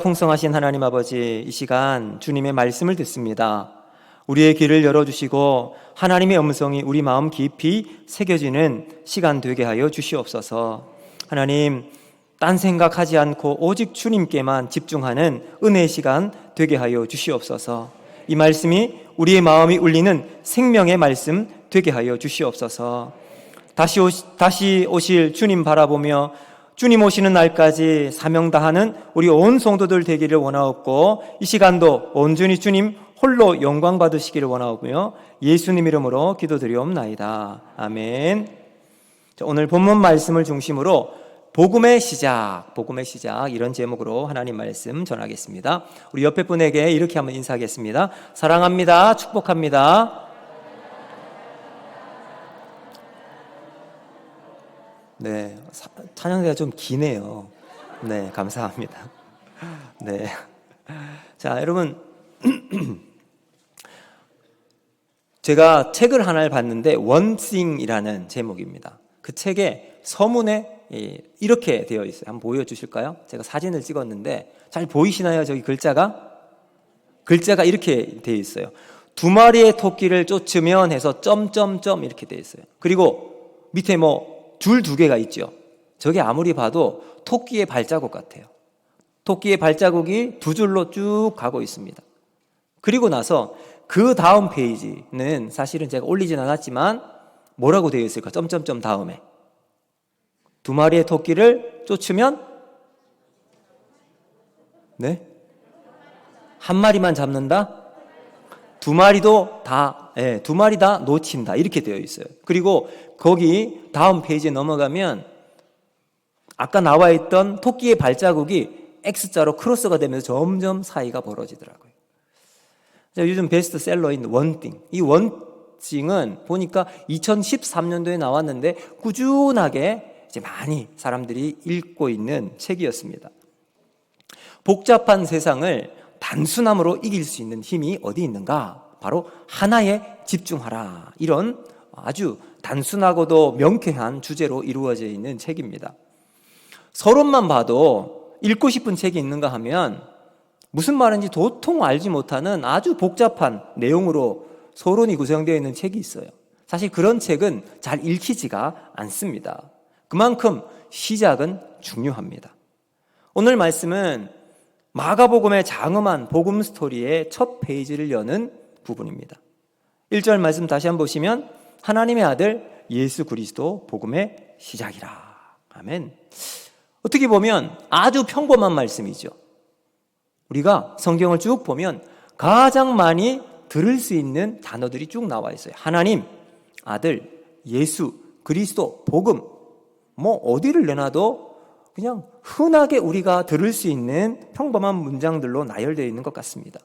풍성하신 하나님 아버지, 이 시간 주님의 말씀을 듣습니다. 우리의 귀를 열어주시고 하나님의 음성이 우리 마음 깊이 새겨지는 시간 되게 하여 주시옵소서. 하나님, 딴 생각하지 않고 오직 주님께만 집중하는 은혜의 시간 되게 하여 주시옵소서. 이 말씀이 우리의 마음이 울리는 생명의 말씀 되게 하여 주시옵소서. 다시 오실 주님 바라보며 주님 오시는 날까지 사명 다하는 우리 온 성도들 되기를 원하옵고, 이 시간도 온전히 주님 홀로 영광 받으시기를 원하오고요, 예수님 이름으로 기도드리옵나이다. 아멘. 오늘 본문 말씀을 중심으로 복음의 시작 이런 제목으로 하나님 말씀 전하겠습니다. 우리 옆에 분에게 이렇게 한번 인사하겠습니다. 사랑합니다. 축복합니다. 네, 찬양대가 좀 기네요. 네, 감사합니다. 네, 자, 여러분, 제가 책을 하나를 봤는데 원싱이라는 제목입니다. 그 책에 서문에 이렇게 되어 있어요. 한번 보여주실까요? 제가 사진을 찍었는데 잘 보이시나요? 저기 글자가 이렇게 되어 있어요. 두 마리의 토끼를 쫓으면 해서 점점점 이렇게 되어 있어요. 그리고 밑에 줄 두 개가 있죠. 저게 아무리 봐도 토끼의 발자국 같아요. 토끼의 발자국이 두 줄로 쭉 가고 있습니다. 그리고 나서 그 다음 페이지는 사실은 제가 올리진 않았지만 뭐라고 되어 있을까? 점점점 다음에 두 마리의 토끼를 쫓으면 네? 한 마리만 잡는다? 두 마리 다 놓친다. 이렇게 되어 있어요. 그리고 거기 다음 페이지에 넘어가면 아까 나와 있던 토끼의 발자국이 X자로 크로스가 되면서 점점 사이가 벌어지더라고요. 요즘 베스트셀러인 원띵. 이 원띵은 보니까 2013년도에 나왔는데 꾸준하게 이제 많이 사람들이 읽고 있는 책이었습니다. 복잡한 세상을 단순함으로 이길 수 있는 힘이 어디 있는가? 바로 하나에 집중하라. 이런 아주 단순하고도 명쾌한 주제로 이루어져 있는 책입니다. 서론만 봐도 읽고 싶은 책이 있는가 하면 무슨 말인지 도통 알지 못하는 아주 복잡한 내용으로 서론이 구성되어 있는 책이 있어요. 사실 그런 책은 잘 읽히지가 않습니다. 그만큼 시작은 중요합니다. 오늘 말씀은 마가복음의 장엄한 복음 스토리의 첫 페이지를 여는 부분입니다. 1절 말씀 다시 한번 보시면 하나님의 아들 예수 그리스도 복음의 시작이라. 아멘. 어떻게 보면 아주 평범한 말씀이죠. 우리가 성경을 쭉 보면 가장 많이 들을 수 있는 단어들이 쭉 나와 있어요. 하나님, 아들, 예수, 그리스도, 복음. 어디를 내놔도 그냥 흔하게 우리가 들을 수 있는 평범한 문장들로 나열되어 있는 것 같습니다.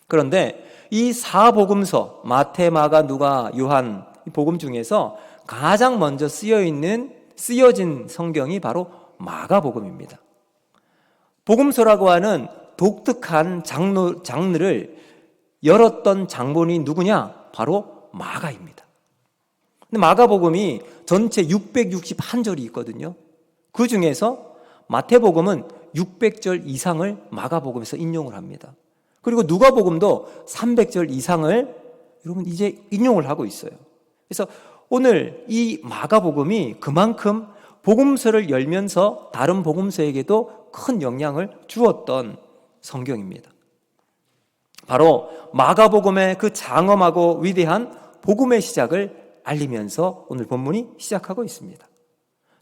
그런데 이 사복음서 마태, 마가, 누가, 요한 복음 중에서 가장 먼저 쓰여진 성경이 바로 마가복음입니다. 복음서라고 하는 독특한 장르를 열었던 장본이 누구냐? 바로 마가입니다. 근데 마가복음이 전체 661절이 있거든요. 그 중에서 마태복음은 600절 이상을 마가복음에서 인용을 합니다. 그리고 누가복음도 300절 이상을 여러분 이제 인용을 하고 있어요. 그래서 오늘 이 마가복음이 그만큼 복음서를 열면서 다른 복음서에게도 큰 영향을 주었던 성경입니다. 바로 마가복음의 그 장엄하고 위대한 복음의 시작을 알리면서 오늘 본문이 시작하고 있습니다.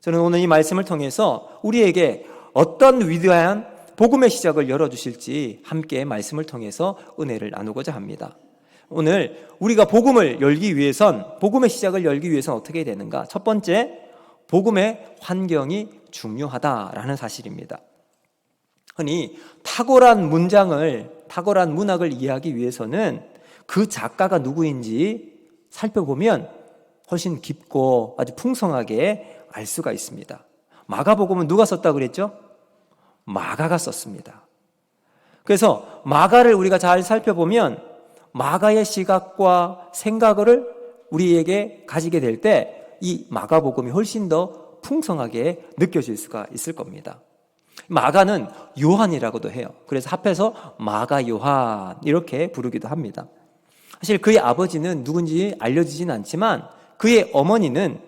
저는 오늘 이 말씀을 통해서 우리에게 어떤 위대한 복음의 시작을 열어주실지 함께 말씀을 통해서 은혜를 나누고자 합니다. 오늘 우리가 복음의 시작을 열기 위해선 어떻게 해야 되는가? 첫 번째, 복음의 환경이 중요하다라는 사실입니다. 흔히 탁월한 문학을 이해하기 위해서는 그 작가가 누구인지 살펴보면 훨씬 깊고 아주 풍성하게 알 수가 있습니다. 마가복음은 누가 썼다고 그랬죠? 마가가 썼습니다. 그래서 마가를 우리가 잘 살펴보면 마가의 시각과 생각을 우리에게 가지게 될 때 이 마가복음이 훨씬 더 풍성하게 느껴질 수가 있을 겁니다. 마가는 요한이라고도 해요. 그래서 합해서 마가 요한 이렇게 부르기도 합니다. 사실 그의 아버지는 누군지 알려지진 않지만 그의 어머니는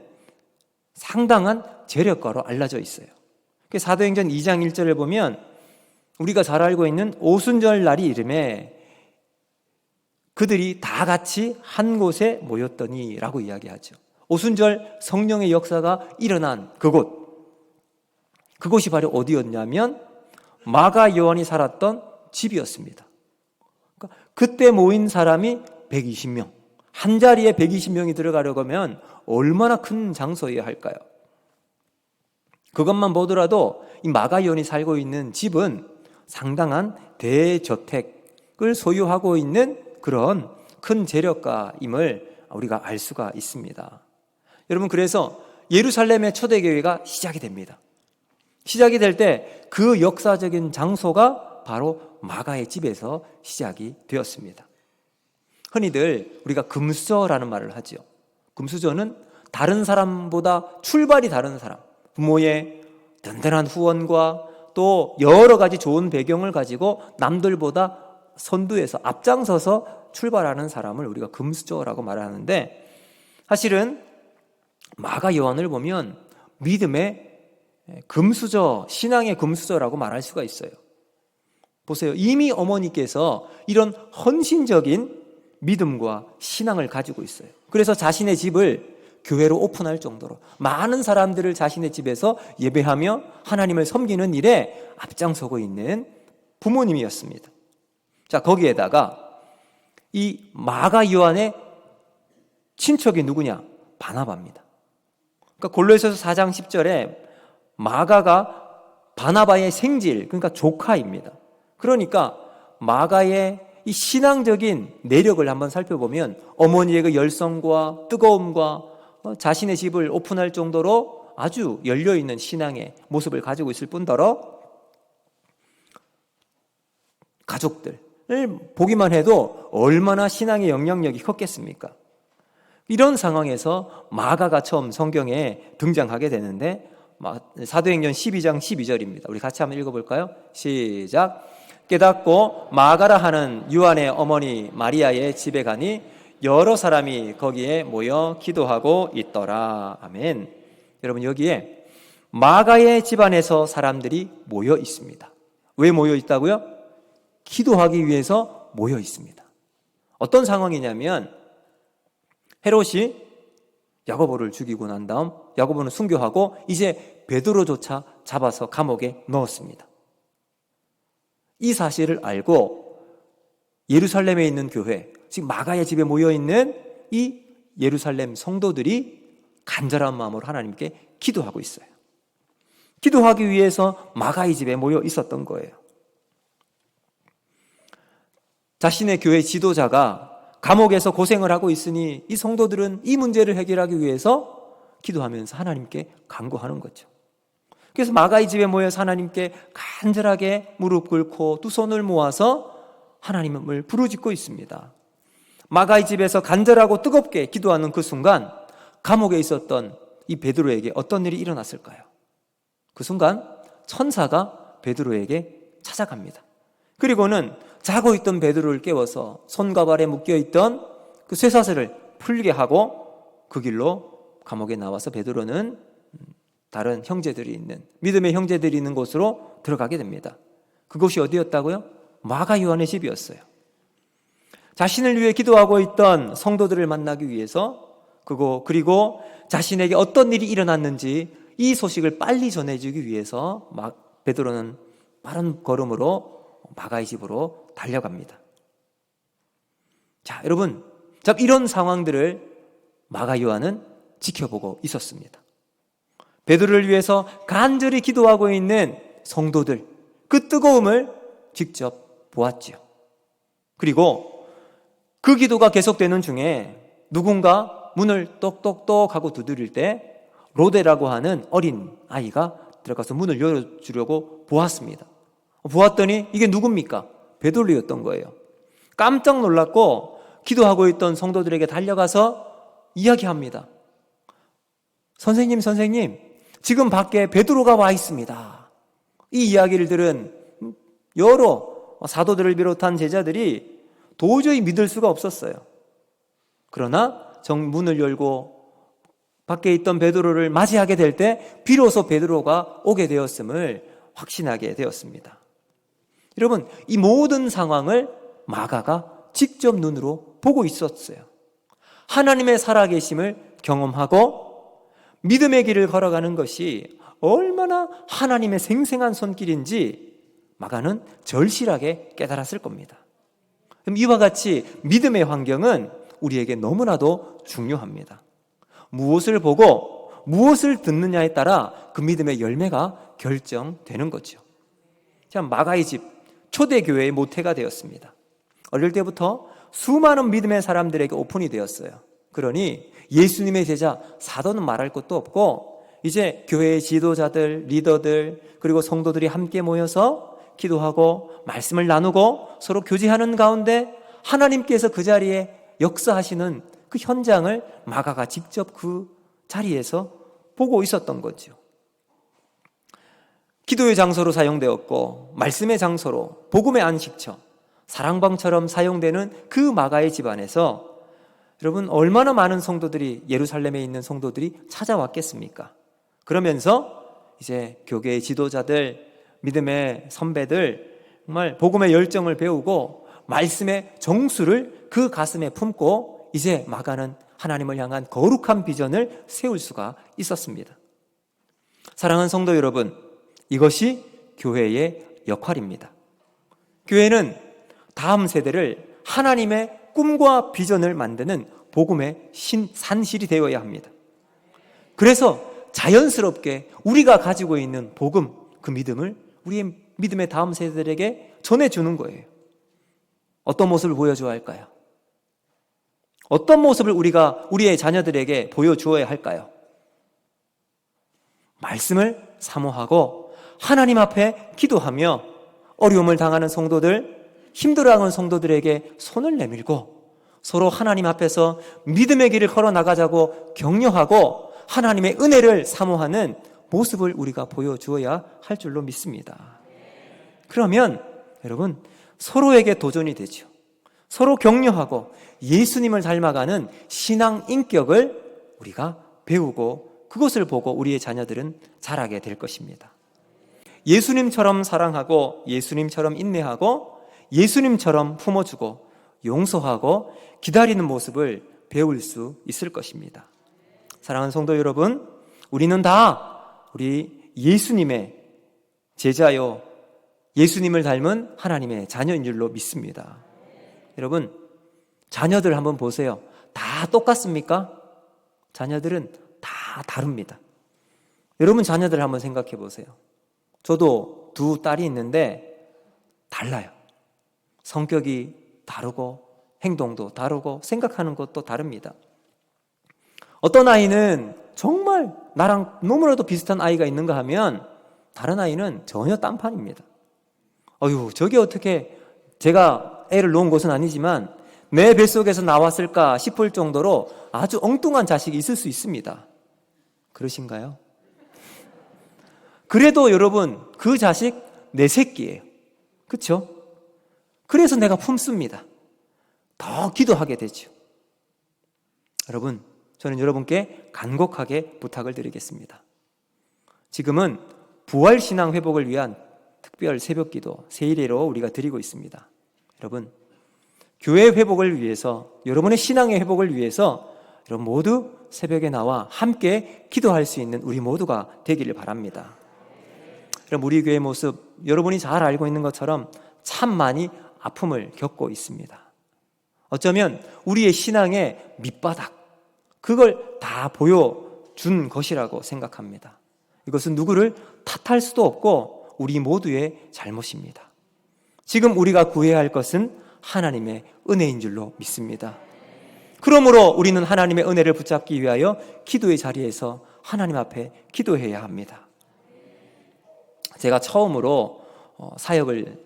상당한 재력가로 알려져 있어요. 사도행전 2장 1절을 보면 우리가 잘 알고 있는 오순절 날이 이름에 그들이 다 같이 한 곳에 모였더니 라고 이야기하죠. 오순절 성령의 역사가 일어난 그곳이 바로 어디였냐면 마가 요한이 살았던 집이었습니다. 그러니까 그때 모인 사람이 120명. 한 자리에 120명이 들어가려고 하면 얼마나 큰 장소여야 할까요? 그것만 보더라도 이 마가 요한이 살고 있는 집은 상당한 대저택을 소유하고 있는 그런 큰 재력가임을 우리가 알 수가 있습니다. 여러분, 그래서 예루살렘의 초대교회가 시작이 됩니다. 시작이 될 때 그 역사적인 장소가 바로 마가의 집에서 시작이 되었습니다. 흔히들 우리가 금수저라는 말을 하죠. 금수저는 다른 사람보다 출발이 다른 사람, 부모의 든든한 후원과 또 여러 가지 좋은 배경을 가지고 남들보다 선두에서 앞장서서 출발하는 사람을 우리가 금수저라고 말하는데, 사실은 마가 요한을 보면 믿음의 금수저, 신앙의 금수저라고 말할 수가 있어요. 보세요. 이미 어머니께서 이런 헌신적인 믿음과 신앙을 가지고 있어요. 그래서 자신의 집을 교회로 오픈할 정도로 많은 사람들을 자신의 집에서 예배하며 하나님을 섬기는 일에 앞장서고 있는 부모님이었습니다. 자, 거기에다가 이 마가 요한의 친척이 누구냐? 바나바입니다. 그러니까 골로새서 4장 10절에 마가가 바나바의 생질, 그러니까 조카입니다. 그러니까 마가의 이 신앙적인 내력을 한번 살펴보면 어머니의 그 열성과 뜨거움과 자신의 집을 오픈할 정도로 아주 열려있는 신앙의 모습을 가지고 있을 뿐더러 가족들을 보기만 해도 얼마나 신앙의 영향력이 컸겠습니까? 이런 상황에서 마가가 처음 성경에 등장하게 되는데 사도행전 12장 12절입니다. 우리 같이 한번 읽어볼까요? 시작. 깨닫고 마가라 하는 요한의 어머니 마리아의 집에 가니 여러 사람이 거기에 모여 기도하고 있더라. 아멘. 여러분, 여기에 마가의 집안에서 사람들이 모여 있습니다. 왜 모여 있다고요? 기도하기 위해서 모여 있습니다. 어떤 상황이냐면 헤롯이 야고보를 죽이고 난 다음 야고보는 순교하고 이제 베드로조차 잡아서 감옥에 넣었습니다. 이 사실을 알고 예루살렘에 있는 교회, 지금 마가의 집에 모여있는 이 예루살렘 성도들이 간절한 마음으로 하나님께 기도하고 있어요. 기도하기 위해서 마가의 집에 모여 있었던 거예요. 자신의 교회 지도자가 감옥에서 고생을 하고 있으니 이 성도들은 이 문제를 해결하기 위해서 기도하면서 하나님께 간구하는 거죠. 그래서 마가의 집에 모여서 하나님께 간절하게 무릎 꿇고 두 손을 모아서 하나님을 부르짖고 있습니다. 마가의 집에서 간절하고 뜨겁게 기도하는 그 순간 감옥에 있었던 이 베드로에게 어떤 일이 일어났을까요? 그 순간 천사가 베드로에게 찾아갑니다. 그리고는 자고 있던 베드로를 깨워서 손과 발에 묶여있던 그 쇠사슬을 풀게 하고 그 길로 감옥에 나와서 베드로는 다른 형제들이 있는, 믿음의 형제들이 있는 곳으로 들어가게 됩니다. 그곳이 어디였다고요? 마가 요한의 집이었어요. 자신을 위해 기도하고 있던 성도들을 만나기 위해서 그리고 자신에게 어떤 일이 일어났는지 이 소식을 빨리 전해주기 위해서 베드로는 빠른 걸음으로 마가의 집으로 달려갑니다. 자, 여러분, 이런 상황들을 마가 요한은 지켜보고 있었습니다. 베드로를 위해서 간절히 기도하고 있는 성도들, 그 뜨거움을 직접 보았지요. 그리고 그 기도가 계속되는 중에 누군가 문을 똑똑똑 하고 두드릴 때 로데라고 하는 어린 아이가 들어가서 문을 열어주려고 보았습니다. 보았더니 이게 누굽니까? 베드로였던 거예요. 깜짝 놀랐고 기도하고 있던 성도들에게 달려가서 이야기합니다. 선생님, 지금 밖에 베드로가 와 있습니다. 이 이야기를 들은 여러 사도들을 비롯한 제자들이 도저히 믿을 수가 없었어요. 그러나 정문을 열고 밖에 있던 베드로를 맞이하게 될 때 비로소 베드로가 오게 되었음을 확신하게 되었습니다. 여러분, 이 모든 상황을 마가가 직접 눈으로 보고 있었어요. 하나님의 살아계심을 경험하고 믿음의 길을 걸어가는 것이 얼마나 하나님의 생생한 손길인지 마가는 절실하게 깨달았을 겁니다. 그럼 이와 같이 믿음의 환경은 우리에게 너무나도 중요합니다. 무엇을 보고 무엇을 듣느냐에 따라 그 믿음의 열매가 결정되는 거죠. 참, 마가의 집, 초대교회의 모태가 되었습니다. 어릴 때부터 수많은 믿음의 사람들에게 오픈이 되었어요. 그러니 예수님의 제자, 사도는 말할 것도 없고 이제 교회의 지도자들, 리더들, 그리고 성도들이 함께 모여서 기도하고 말씀을 나누고 서로 교제하는 가운데 하나님께서 그 자리에 역사하시는 그 현장을 마가가 직접 그 자리에서 보고 있었던 거죠. 기도의 장소로 사용되었고 말씀의 장소로, 복음의 안식처, 사랑방처럼 사용되는 그 마가의 집안에서 여러분, 얼마나 많은 성도들이, 예루살렘에 있는 성도들이 찾아왔겠습니까? 그러면서 이제 교계의 지도자들, 믿음의 선배들 정말 복음의 열정을 배우고 말씀의 정수를 그 가슴에 품고 이제 마가는 하나님을 향한 거룩한 비전을 세울 수가 있었습니다. 사랑하는 성도 여러분, 이것이 교회의 역할입니다. 교회는 다음 세대를 하나님의 꿈과 비전을 만드는 복음의 산실이 되어야 합니다. 그래서 자연스럽게 우리가 가지고 있는 복음, 그 믿음을 우리의 믿음의 다음 세대들에게 전해주는 거예요. 어떤 모습을 보여줘야 할까요? 어떤 모습을 우리가 우리의 자녀들에게 보여주어야 할까요? 말씀을 사모하고 하나님 앞에 기도하며 어려움을 당하는 성도들, 힘들어하는 성도들에게 손을 내밀고 서로 하나님 앞에서 믿음의 길을 걸어 나가자고 격려하고 하나님의 은혜를 사모하는 모습을 우리가 보여주어야 할 줄로 믿습니다. 그러면 여러분, 서로에게 도전이 되죠. 서로 격려하고 예수님을 닮아가는 신앙 인격을 우리가 배우고 그것을 보고 우리의 자녀들은 자라게 될 것입니다. 예수님처럼 사랑하고 예수님처럼 인내하고 예수님처럼 품어주고 용서하고 기다리는 모습을 배울 수 있을 것입니다. 사랑하는 성도 여러분, 우리는 다 우리 예수님의 제자요, 예수님을 닮은 하나님의 자녀인 줄로 믿습니다. 여러분, 자녀들 한번 보세요. 다 똑같습니까? 자녀들은 다 다릅니다. 여러분 자녀들 한번 생각해 보세요. 저도 두 딸이 있는데 달라요. 성격이 다르고 행동도 다르고 생각하는 것도 다릅니다. 어떤 아이는 정말 나랑 너무나도 비슷한 아이가 있는가 하면 다른 아이는 전혀 딴판입니다. 저게 어떻게 제가 애를 놓은 것은 아니지만 내 뱃속에서 나왔을까 싶을 정도로 아주 엉뚱한 자식이 있을 수 있습니다. 그러신가요? 그래도 여러분, 그 자식 내 새끼예요. 그렇죠? 그래서 내가 품습니다. 더 기도하게 되죠. 여러분, 저는 여러분께 간곡하게 부탁을 드리겠습니다. 지금은 부활신앙 회복을 위한 특별 새벽기도 세일회로 우리가 드리고 있습니다. 여러분, 교회 회복을 위해서, 여러분의 신앙의 회복을 위해서 여러분 모두 새벽에 나와 함께 기도할 수 있는 우리 모두가 되기를 바랍니다. 여러분, 우리 교회의 모습 여러분이 잘 알고 있는 것처럼 참 많이 아픔을 겪고 있습니다. 어쩌면 우리의 신앙의 밑바닥, 그걸 다 보여준 것이라고 생각합니다. 이것은 누구를 탓할 수도 없고 우리 모두의 잘못입니다. 지금 우리가 구해야 할 것은 하나님의 은혜인 줄로 믿습니다. 그러므로 우리는 하나님의 은혜를 붙잡기 위하여 기도의 자리에서 하나님 앞에 기도해야 합니다. 제가 처음으로 사역을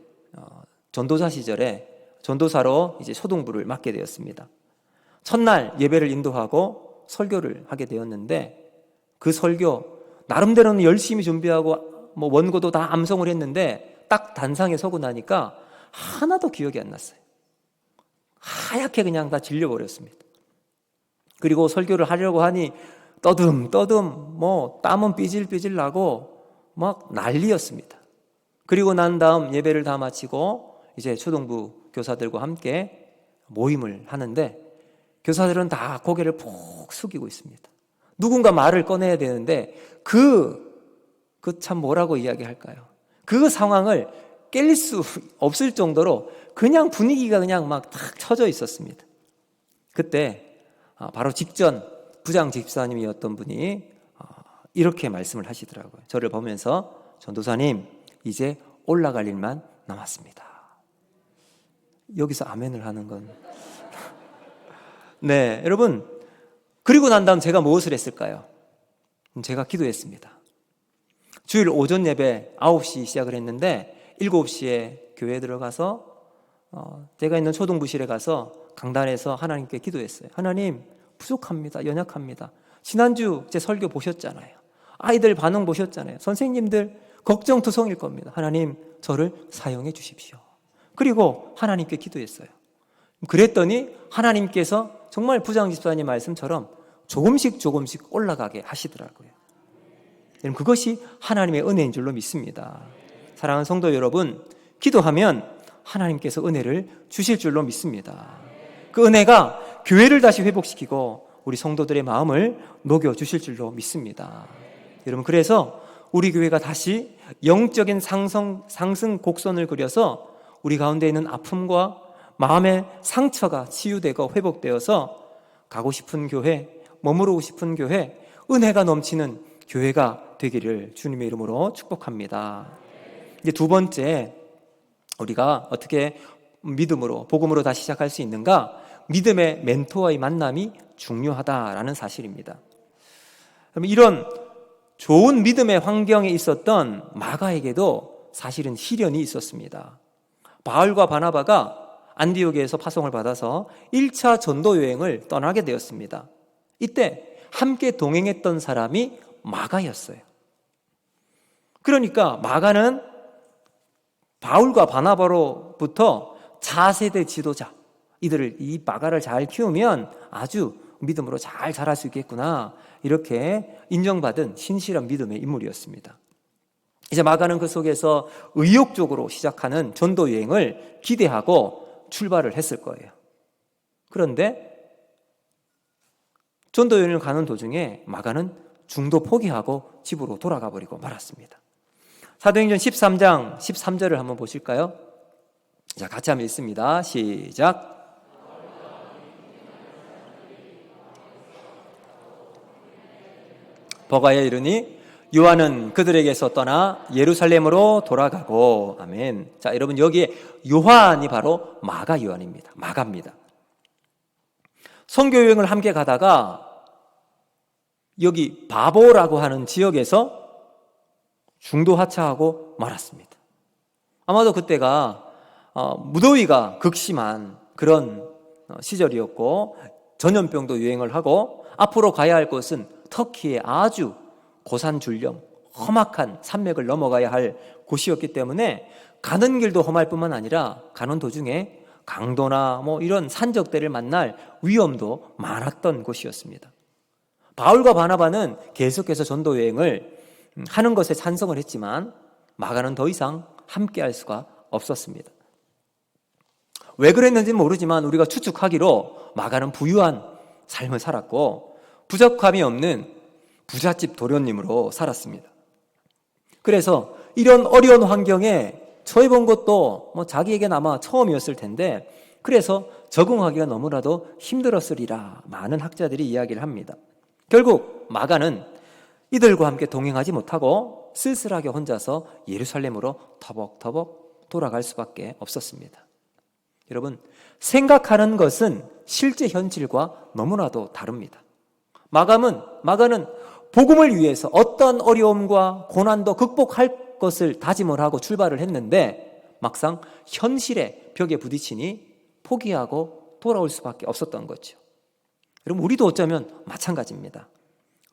전도사 시절에 전도사로 이제 초등부를 맡게 되었습니다. 첫날 예배를 인도하고 설교를 하게 되었는데 그 설교 나름대로는 열심히 준비하고 뭐 원고도 다 암송을 했는데 딱 단상에 서고 나니까 하나도 기억이 안 났어요. 하얗게 그냥 다 질려버렸습니다. 그리고 설교를 하려고 하니 떠듬 뭐 땀은 삐질삐질 나고 막 난리였습니다. 그리고 난 다음 예배를 다 마치고 이제 초등부 교사들과 함께 모임을 하는데 교사들은 다 고개를 푹 숙이고 있습니다. 누군가 말을 꺼내야 되는데 그 참 뭐라고 이야기할까요? 그 상황을 깰 수 없을 정도로 그냥 분위기가 그냥 막 탁 쳐져 있었습니다. 그때 바로 직전 부장 집사님이었던 분이 이렇게 말씀을 하시더라고요. 저를 보면서 전도사님 이제 올라갈 일만 남았습니다. 여기서 아멘을 하는 건 네, 여러분 그리고 난 다음 제가 무엇을 했을까요? 제가 기도했습니다. 주일 오전 예배 9시 시작을 했는데 7시에 교회에 들어가서 제가 있는 초등부실에 가서 강단에서 하나님께 기도했어요. 하나님 부족합니다. 연약합니다. 지난주 제 설교 보셨잖아요. 아이들 반응 보셨잖아요. 선생님들 걱정투성일 겁니다. 하나님 저를 사용해 주십시오. 그리고 하나님께 기도했어요. 그랬더니 하나님께서 정말 부장 집사님 말씀처럼 조금씩 올라가게 하시더라고요. 여러분 그것이 하나님의 은혜인 줄로 믿습니다. 사랑하는 성도 여러분, 기도하면 하나님께서 은혜를 주실 줄로 믿습니다. 그 은혜가 교회를 다시 회복시키고 우리 성도들의 마음을 녹여주실 줄로 믿습니다. 여러분 그래서 우리 교회가 다시 영적인 상승 곡선을 그려서 우리 가운데 있는 아픔과 마음의 상처가 치유되고 회복되어서 가고 싶은 교회, 머무르고 싶은 교회, 은혜가 넘치는 교회가 되기를 주님의 이름으로 축복합니다. 이제 두 번째, 우리가 어떻게 믿음으로, 복음으로 다시 시작할 수 있는가? 믿음의 멘토와의 만남이 중요하다라는 사실입니다. 이런 좋은 믿음의 환경에 있었던 마가에게도 사실은 시련이 있었습니다. 바울과 바나바가 안디옥에서 파송을 받아서 1차 전도 여행을 떠나게 되었습니다. 이때 함께 동행했던 사람이 마가였어요. 그러니까 마가는 바울과 바나바로부터 차세대 지도자, 이 마가를 잘 키우면 아주 믿음으로 잘 자랄 수 있겠구나, 이렇게 인정받은 신실한 믿음의 인물이었습니다. 이제 마가는 그 속에서 의욕적으로 시작하는 전도 여행을 기대하고 출발을 했을 거예요. 그런데 전도 여행을 가는 도중에 마가는 중도 포기하고 집으로 돌아가 버리고 말았습니다. 사도행전 13장 13절을 한번 보실까요? 자, 같이 한번 읽습니다. 시작. 버가에 이르니 요한은 그들에게서 떠나 예루살렘으로 돌아가고. 아멘. 자, 여러분 여기에 요한이 바로 마가 요한입니다. 마가입니다. 선교 여행을 함께 가다가 여기 바보라고 하는 지역에서 중도 하차하고 말았습니다. 아마도 그때가 무더위가 극심한 그런 시절이었고 전염병도 유행을 하고 앞으로 가야 할 곳은 터키의 아주 고산줄령 험악한 산맥을 넘어가야 할 곳이었기 때문에 가는 길도 험할 뿐만 아니라 가는 도중에 강도나 뭐 이런 산적들을 만날 위험도 많았던 곳이었습니다. 바울과 바나바는 계속해서 전도 여행을 하는 것에 찬성을 했지만 마가는 더 이상 함께 할 수가 없었습니다. 왜 그랬는지는 모르지만 우리가 추측하기로 마가는 부유한 삶을 살았고 부족함이 없는 부잣집 도련님으로 살았습니다. 그래서 이런 어려운 환경에 처해 본 것도 뭐 자기에게는 아마 처음이었을 텐데 그래서 적응하기가 너무나도 힘들었으리라 많은 학자들이 이야기를 합니다. 결국 마가는 이들과 함께 동행하지 못하고 쓸쓸하게 혼자서 예루살렘으로 터벅터벅 돌아갈 수밖에 없었습니다. 여러분, 생각하는 것은 실제 현실과 너무나도 다릅니다. 마가는 복음을 위해서 어떤 어려움과 고난도 극복할 것을 다짐을 하고 출발을 했는데 막상 현실의 벽에 부딪히니 포기하고 돌아올 수밖에 없었던 거죠. 여러분, 우리도 어쩌면 마찬가지입니다.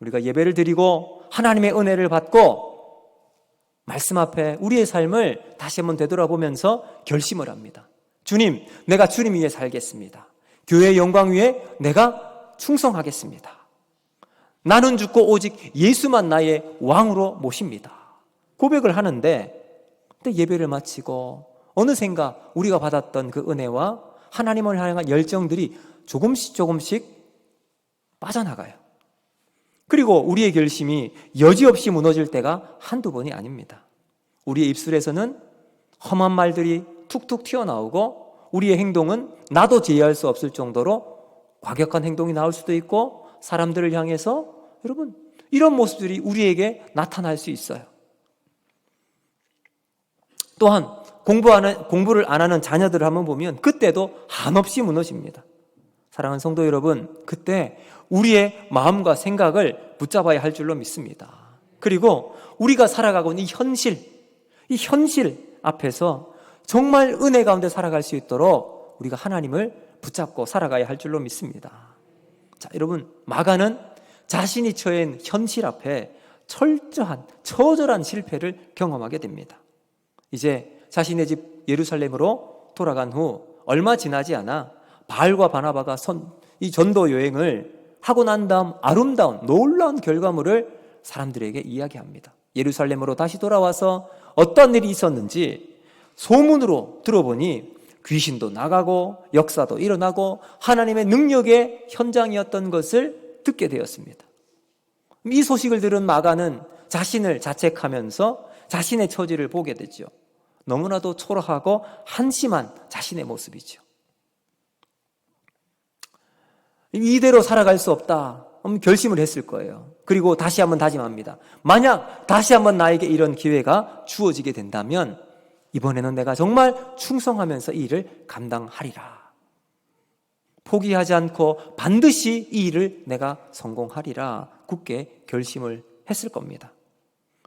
우리가 예배를 드리고 하나님의 은혜를 받고 말씀 앞에 우리의 삶을 다시 한번 되돌아보면서 결심을 합니다. 주님, 내가 주님 위에 살겠습니다. 교회의 영광 위에 내가 충성하겠습니다. 나는 죽고 오직 예수만 나의 왕으로 모십니다. 고백을 하는데 그때 예배를 마치고 어느샌가 우리가 받았던 그 은혜와 하나님을 향한 열정들이 조금씩 빠져나가요. 그리고 우리의 결심이 여지없이 무너질 때가 한두 번이 아닙니다. 우리의 입술에서는 험한 말들이 툭툭 튀어나오고 우리의 행동은 나도 제어할 수 없을 정도로 과격한 행동이 나올 수도 있고 사람들을 향해서 여러분 이런 모습들이 우리에게 나타날 수 있어요. 또한 공부를 안 하는 자녀들을 한번 보면 그때도 한없이 무너집니다. 사랑하는 성도 여러분, 그때 우리의 마음과 생각을 붙잡아야 할 줄로 믿습니다. 그리고 우리가 살아가고 있는 이 현실 앞에서 정말 은혜 가운데 살아갈 수 있도록 우리가 하나님을 붙잡고 살아가야 할 줄로 믿습니다. 자, 여러분, 마가는 자신이 처해 있는 현실 앞에 처절한 실패를 경험하게 됩니다. 이제 자신의 집 예루살렘으로 돌아간 후 얼마 지나지 않아 바울과 바나바가 이 전도 여행을 하고 난 다음 아름다운 놀라운 결과물을 사람들에게 이야기합니다. 예루살렘으로 다시 돌아와서 어떤 일이 있었는지 소문으로 들어보니 귀신도 나가고 역사도 일어나고 하나님의 능력의 현장이었던 것을 듣게 되었습니다. 이 소식을 들은 마가는 자신을 자책하면서 자신의 처지를 보게 되죠. 너무나도 초라하고 한심한 자신의 모습이죠. 이대로 살아갈 수 없다 결심을 했을 거예요. 그리고 다시 한번 다짐합니다. 만약 다시 한번 나에게 이런 기회가 주어지게 된다면 이번에는 내가 정말 충성하면서 이 일을 감당하리라. 포기하지 않고 반드시 이 일을 내가 성공하리라 굳게 결심을 했을 겁니다.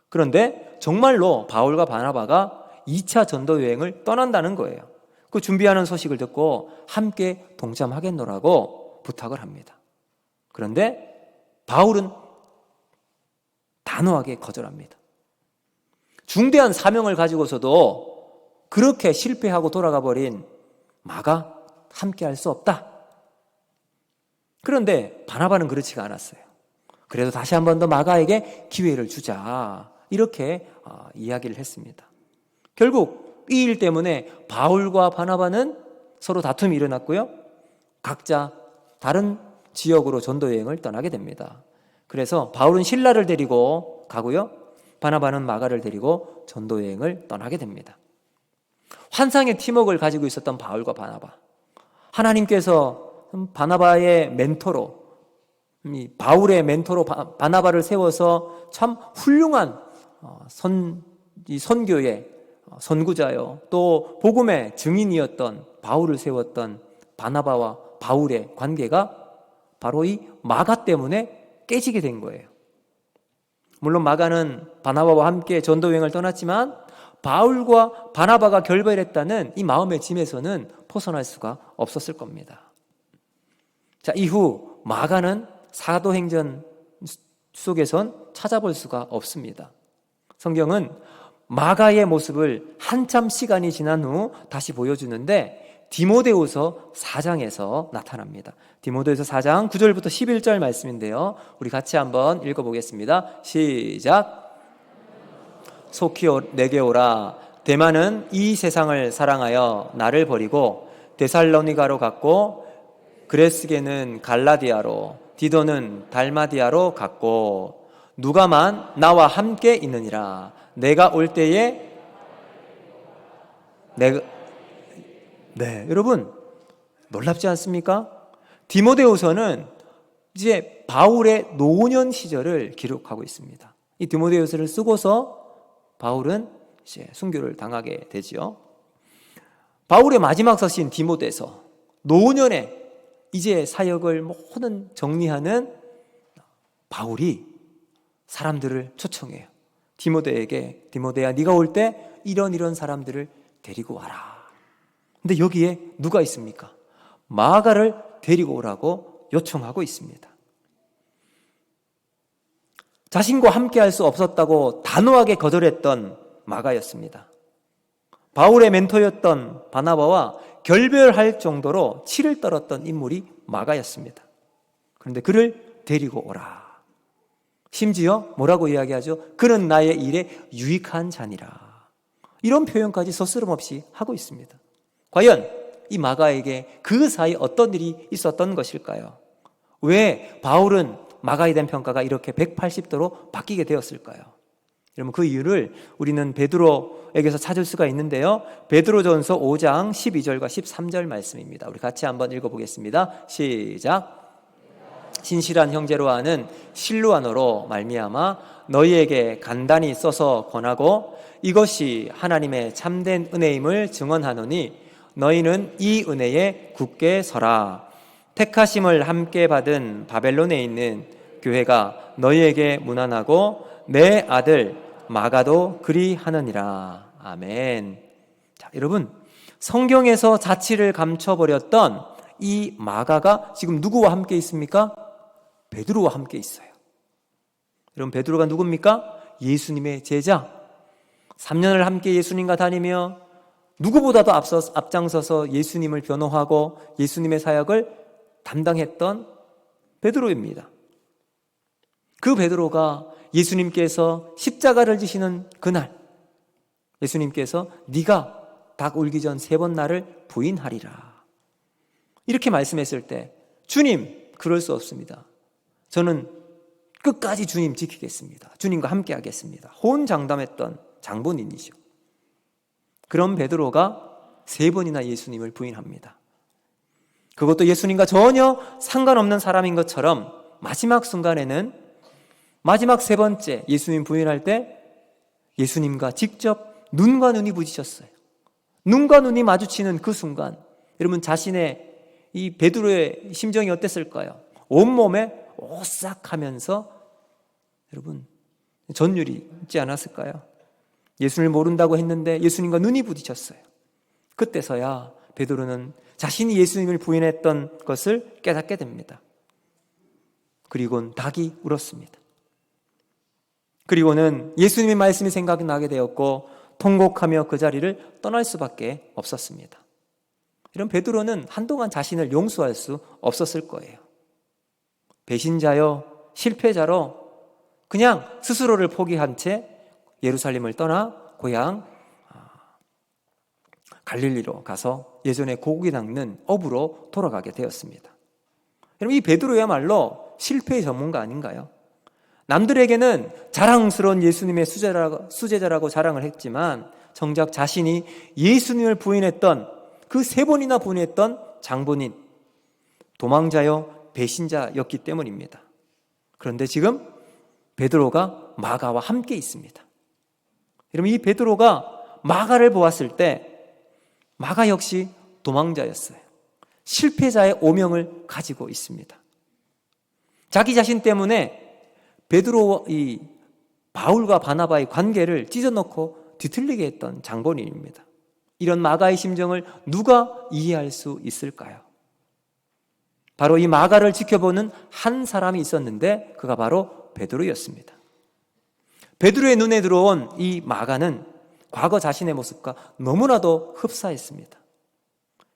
그런데 정말로 바울과 바나바가 2차 전도 여행을 떠난다는 거예요. 그 준비하는 소식을 듣고 함께 동참하겠노라고 부탁을 합니다. 그런데 바울은 단호하게 거절합니다. 중대한 사명을 가지고서도 그렇게 실패하고 돌아가 버린 마가 함께 할 수 없다. 그런데 바나바는 그렇지가 않았어요. 그래도 다시 한 번 더 마가에게 기회를 주자. 이렇게 이야기를 했습니다. 결국 이 일 때문에 바울과 바나바는 서로 다툼이 일어났고요. 각자 다른 지역으로 전도여행을 떠나게 됩니다. 그래서 바울은 실라를 데리고 가고요. 바나바는 마가를 데리고 전도여행을 떠나게 됩니다. 환상의 팀워크를 가지고 있었던 바울과 바나바. 하나님께서 바나바의 멘토로, 바울의 멘토로 바나바를 세워서 참 훌륭한 선교의 선구자요, 또 복음의 증인이었던 바울을 세웠던 바나바와 바울의 관계가 바로 이 마가 때문에 깨지게 된 거예요. 물론 마가는 바나바와 함께 전도여행을 떠났지만 바울과 바나바가 결별했다는 이 마음의 짐에서는 벗어날 수가 없었을 겁니다. 자, 이후 마가는 사도행전 속에선 찾아볼 수가 없습니다. 성경은 마가의 모습을 한참 시간이 지난 후 다시 보여주는데 디모데후서 4장에서 나타납니다. 디모데후서 4장 9절부터 11절 말씀인데요. 우리 같이 한번 읽어보겠습니다. 시작. 속히 내게 오라. 데마는 이 세상을 사랑하여 나를 버리고 데살로니가로 갔고 그레스게는 갈라디아로 디도는 달마디아로 갔고 누가만 나와 함께 있느니라. 내가 올 때에 여러분 놀랍지 않습니까? 디모데후서는 이제 바울의 노년 시절을 기록하고 있습니다. 이 디모데후서를 쓰고서 바울은 이제 순교를 당하게 되지요. 바울의 마지막 서신 디모데서 노년에 이제 사역을 모든 정리하는 바울이 사람들을 초청해요. 디모데야 네가 올 때 이런 사람들을 데리고 와라. 근데 여기에 누가 있습니까? 마가를 데리고 오라고 요청하고 있습니다. 자신과 함께 할 수 없었다고 단호하게 거절했던 마가였습니다. 바울의 멘토였던 바나바와 결별할 정도로 치를 떨었던 인물이 마가였습니다. 그런데 그를 데리고 오라. 심지어 뭐라고 이야기하죠? 그는 나의 일에 유익한 자니라. 이런 표현까지 서스럼없이 하고 있습니다. 과연 이 마가에게 그 사이 어떤 일이 있었던 것일까요? 왜 바울은 마가에 대한 평가가 이렇게 180도로 바뀌게 되었을까요? 여러분, 그 이유를 우리는 베드로에게서 찾을 수가 있는데요. 베드로전서 5장 12절과 13절 말씀입니다. 우리 같이 한번 읽어보겠습니다. 시작. 신실한 형제로 하는 실루아노로 말미암아 너희에게 간단히 써서 권하고 이것이 하나님의 참된 은혜임을 증언하노니 너희는 이 은혜에 굳게 서라. 택하심을 함께 받은 바벨론에 있는 교회가 너희에게 문안하고 내 아들 마가도 그리하느니라. 아멘. 자, 여러분, 성경에서 자취를 감춰버렸던 이 마가가 지금 누구와 함께 있습니까? 베드로와 함께 있어요. 여러분, 베드로가 누굽니까? 예수님의 제자. 3년을 함께 예수님과 다니며 누구보다도 앞장서서 예수님을 변호하고 예수님의 사역을 담당했던 베드로입니다. 그 베드로가 예수님께서 십자가를 지시는 그날, 예수님께서 네가 닭 울기 전 3번 나를 부인하리라, 이렇게 말씀했을 때 주님, 그럴 수 없습니다. 저는 끝까지 주님 지키겠습니다. 주님과 함께 하겠습니다. 호언장담했던 장본인이죠. 그런 베드로가 3번이나 예수님을 부인합니다. 그것도 예수님과 전혀 상관없는 사람인 것처럼 마지막 순간에는 마지막 3번째 예수님 부인할 때 예수님과 직접 눈과 눈이 부딪혔어요. 눈과 눈이 마주치는 그 순간, 여러분, 자신의 이 베드로의 심정이 어땠을까요? 온몸에 오싹하면서 여러분 전율이 있지 않았을까요? 예수님을 모른다고 했는데 예수님과 눈이 부딪혔어요. 그때서야 베드로는 자신이 예수님을 부인했던 것을 깨닫게 됩니다. 그리고는 닭이 울었습니다. 그리고는 예수님의 말씀이 생각나게 되었고 통곡하며 그 자리를 떠날 수밖에 없었습니다. 이런 베드로는 한동안 자신을 용서할 수 없었을 거예요. 배신자요, 실패자로 그냥 스스로를 포기한 채 예루살렘을 떠나 고향 갈릴리로 가서 예전에 고국이 낚는 어부로 돌아가게 되었습니다. 여러분, 이 베드로야말로 실패의 전문가 아닌가요? 남들에게는 자랑스러운 예수님의 수제자라고 자랑을 했지만 정작 자신이 예수님을 부인했던 그 3번이나 부인했던 장본인, 도망자요 배신자였기 때문입니다. 그런데 지금 베드로가 마가와 함께 있습니다. 여러분, 이 베드로가 마가를 보았을 때 마가 역시 도망자였어요. 실패자의 오명을 가지고 있습니다. 자기 자신 때문에 이 바울과 바나바의 관계를 찢어놓고 뒤틀리게 했던 장본인입니다. 이런 마가의 심정을 누가 이해할 수 있을까요? 바로 이 마가를 지켜보는 한 사람이 있었는데 그가 바로 베드로였습니다. 베드로의 눈에 들어온 이 마가는 과거 자신의 모습과 너무나도 흡사했습니다.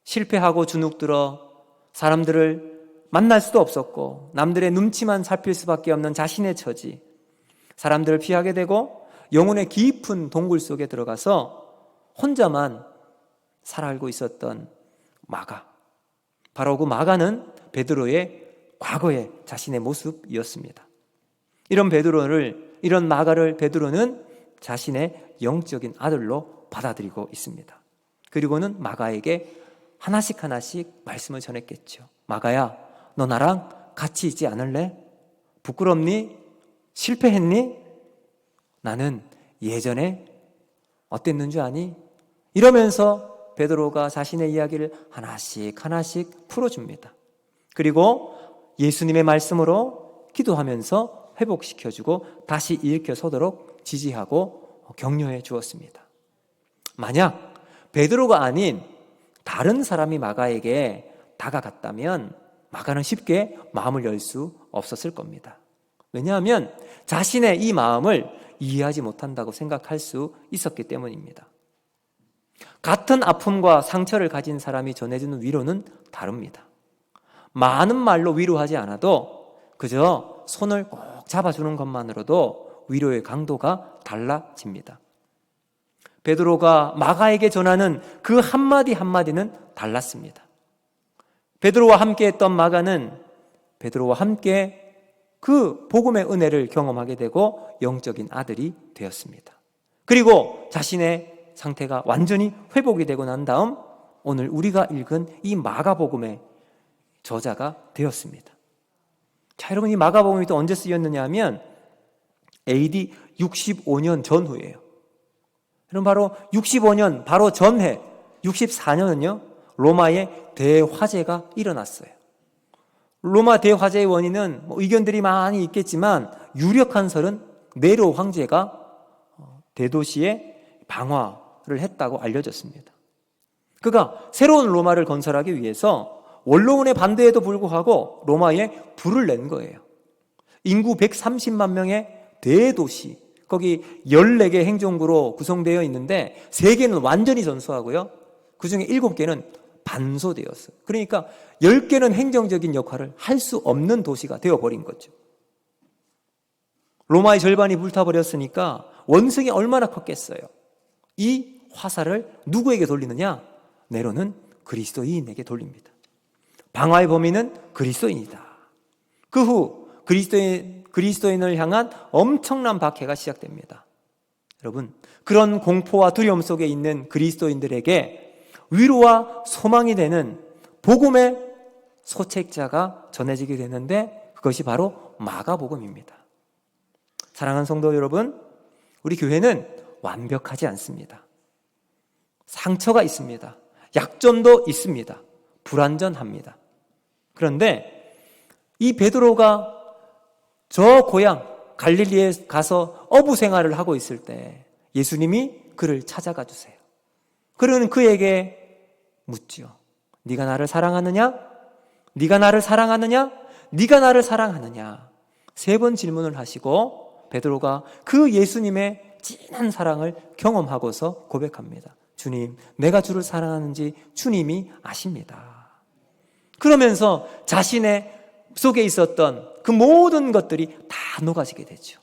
실패하고 주눅들어 사람들을 만날 수도 없었고 남들의 눈치만 살필 수밖에 없는 자신의 처지, 사람들을 피하게 되고 영혼의 깊은 동굴 속에 들어가서 혼자만 살아가고 있었던 마가, 바로 그 마가는 베드로의 과거의 자신의 모습이었습니다. 이런 마가를 베드로는 자신의 영적인 아들로 받아들이고 있습니다. 그리고는 마가에게 하나씩 말씀을 전했겠죠. 마가야, 너 나랑 같이 있지 않을래? 부끄럽니? 실패했니? 나는 예전에 어땠는 줄 아니? 이러면서 베드로가 자신의 이야기를 하나씩 풀어줍니다. 그리고 예수님의 말씀으로 기도하면서 회복시켜주고 다시 일으켜 서도록 지지하고 격려해 주었습니다. 만약 베드로가 아닌 다른 사람이 마가에게 다가갔다면 마가는 쉽게 마음을 열 수 없었을 겁니다. 왜냐하면 자신의 이 마음을 이해하지 못한다고 생각할 수 있었기 때문입니다. 같은 아픔과 상처를 가진 사람이 전해주는 위로는 다릅니다. 많은 말로 위로하지 않아도 그저 손을 꼭 잡아주는 것만으로도 위로의 강도가 달라집니다. 베드로가 마가에게 전하는 그 한마디 한마디는 달랐습니다. 베드로와 함께 했던 마가는 베드로와 함께 그 복음의 은혜를 경험하게 되고 영적인 아들이 되었습니다. 그리고 자신의 상태가 완전히 회복이 되고 난 다음 오늘 우리가 읽은 이 마가복음의 저자가 되었습니다. 자, 여러분, 이 마가복음이 또 언제 쓰였느냐 하면 AD 65년 전후예요. 여러분, 바로 65년 바로 전해 64년은요 로마의 대화재가 일어났어요. 로마 대화재의 원인은 의견들이 많이 있겠지만 유력한 설은 네로 황제가 대도시에 방화를 했다고 알려졌습니다. 그가 새로운 로마를 건설하기 위해서 원로원의 반대에도 불구하고 로마에 불을 낸 거예요. 인구 130만 명의 대도시, 거기 14개 행정구로 구성되어 있는데 3개는 완전히 전소하고요, 그 중에 7개는 반소되었어요. 그러니까 10개는 행정적인 역할을 할 수 없는 도시가 되어버린 거죠. 로마의 절반이 불타버렸으니까 원성이 얼마나 컸겠어요. 이 화살을 누구에게 돌리느냐? 네로는 그리스도인에게 돌립니다. 방화의 범인은 그리스도인이다. 그 후 그리스도인을 향한 엄청난 박해가 시작됩니다. 여러분, 그런 공포와 두려움 속에 있는 그리스도인들에게 위로와 소망이 되는 복음의 소책자가 전해지게 되는데 그것이 바로 마가복음입니다. 사랑하는 성도 여러분, 우리 교회는 완벽하지 않습니다. 상처가 있습니다. 약점도 있습니다. 불완전합니다. 그런데 이 베드로가 저 고향 갈릴리에 가서 어부 생활을 하고 있을 때 예수님이 그를 찾아가 주세요. 그러는 그에게 묻지요. 네가 나를 사랑하느냐? 네가 나를 사랑하느냐? 네가 나를 사랑하느냐? 3번 질문을 하시고 베드로가 그 예수님의 진한 사랑을 경험하고서 고백합니다. 주님, 내가 주를 사랑하는지 주님이 아십니다. 그러면서 자신의 속에 있었던 그 모든 것들이 다 녹아지게 되죠.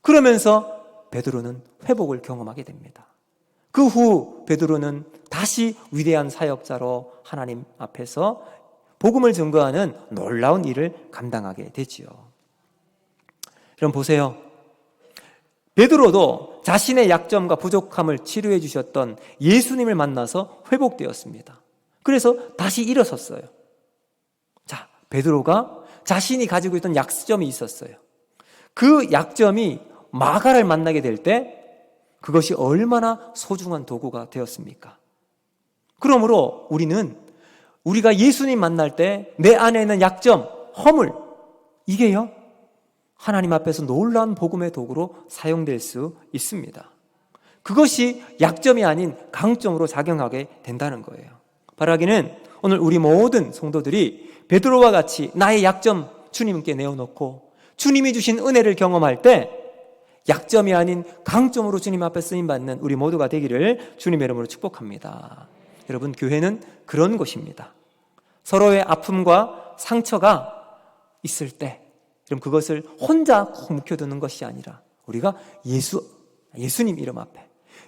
그러면서 베드로는 회복을 경험하게 됩니다. 그 후 베드로는 다시 위대한 사역자로 하나님 앞에서 복음을 증거하는 놀라운 일을 감당하게 되지요. 여러분 보세요. 베드로도 자신의 약점과 부족함을 치료해 주셨던 예수님을 만나서 회복되었습니다. 그래서 다시 일어섰어요. 자, 베드로가 자신이 가지고 있던 약점이 있었어요. 그 약점이 마가를 만나게 될 때 그것이 얼마나 소중한 도구가 되었습니까? 그러므로 우리가 예수님 만날 때 내 안에 있는 약점, 허물, 이게요 하나님 앞에서 놀라운 복음의 도구로 사용될 수 있습니다. 그것이 약점이 아닌 강점으로 작용하게 된다는 거예요. 바라기는 오늘 우리 모든 성도들이 베드로와 같이 나의 약점 주님께 내어놓고 주님이 주신 은혜를 경험할 때 약점이 아닌 강점으로 주님 앞에 쓰임받는 우리 모두가 되기를 주님의 이름으로 축복합니다. 여러분, 교회는 그런 곳입니다. 서로의 아픔과 상처가 있을 때 그럼 그것을 혼자 꼭 묵혀두는 것이 아니라 우리가 예수님 이름 앞에,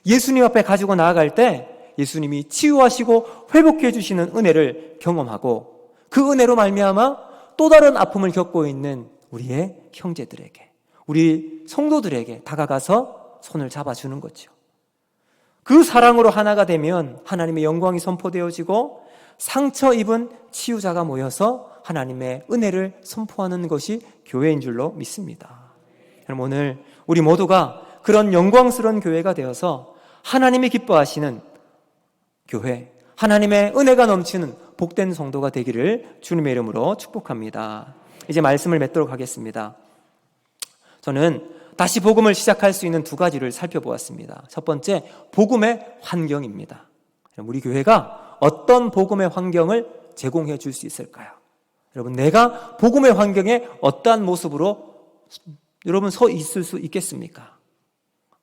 예수님 앞에 가지고 나아갈 때 예수님이 치유하시고 회복해 주시는 은혜를 경험하고 그 은혜로 말미암아 또 다른 아픔을 겪고 있는 우리의 형제들에게, 우리 성도들에게 다가가서 손을 잡아주는 거죠. 그 사랑으로 하나가 되면 하나님의 영광이 선포되어지고 상처 입은 치유자가 모여서 하나님의 은혜를 선포하는 것이 교회인 줄로 믿습니다. 그럼 오늘 우리 모두가 그런 영광스러운 교회가 되어서 하나님이 기뻐하시는 교회, 하나님의 은혜가 넘치는 복된 성도가 되기를 주님의 이름으로 축복합니다. 이제 말씀을 맺도록 하겠습니다. 저는 다시 복음을 시작할 수 있는 2가지를 살펴보았습니다. 첫 번째, 복음의 환경입니다. 우리 교회가 어떤 복음의 환경을 제공해 줄 수 있을까요? 여러분, 내가 복음의 환경에 어떠한 모습으로 여러분 서 있을 수 있겠습니까?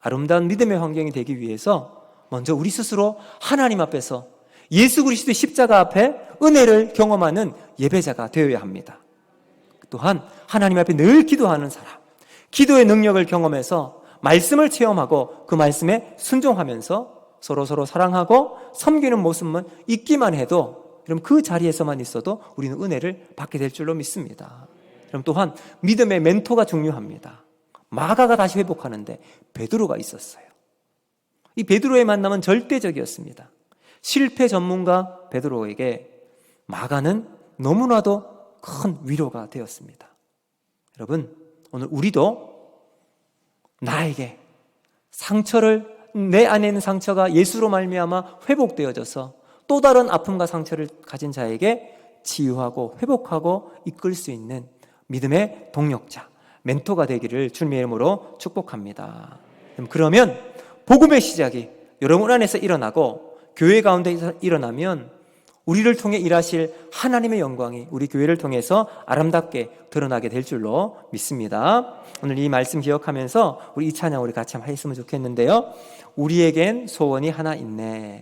아름다운 믿음의 환경이 되기 위해서 먼저 우리 스스로 하나님 앞에서 예수 그리스도의 십자가 앞에 은혜를 경험하는 예배자가 되어야 합니다. 또한 하나님 앞에 늘 기도하는 사람, 기도의 능력을 경험해서 말씀을 체험하고 그 말씀에 순종하면서 서로 사랑하고 섬기는 모습만 있기만 해도, 그럼 그 자리에서만 있어도 우리는 은혜를 받게 될 줄로 믿습니다. 그럼 또한 믿음의 멘토가 중요합니다. 마가가 다시 회복하는데 베드로가 있었어요. 이 베드로의 만남은 절대적이었습니다. 실패 전문가 베드로에게 마가는 너무나도 큰 위로가 되었습니다. 여러분, 오늘 우리도 나에게 내 안에 있는 상처가 예수로 말미암아 회복되어져서 또 다른 아픔과 상처를 가진 자에게 치유하고 회복하고 이끌 수 있는 믿음의 동력자, 멘토가 되기를 주님의 이름으로 축복합니다. 그러면 복음의 시작이 여러분 안에서 일어나고 교회 가운데 일어나면 우리를 통해 일하실 하나님의 영광이 우리 교회를 통해서 아름답게 드러나게 될 줄로 믿습니다. 오늘 이 말씀 기억하면서 우리 이 찬양 우리 같이 한번 했으면 좋겠는데요. 우리에겐 소원이 하나 있네.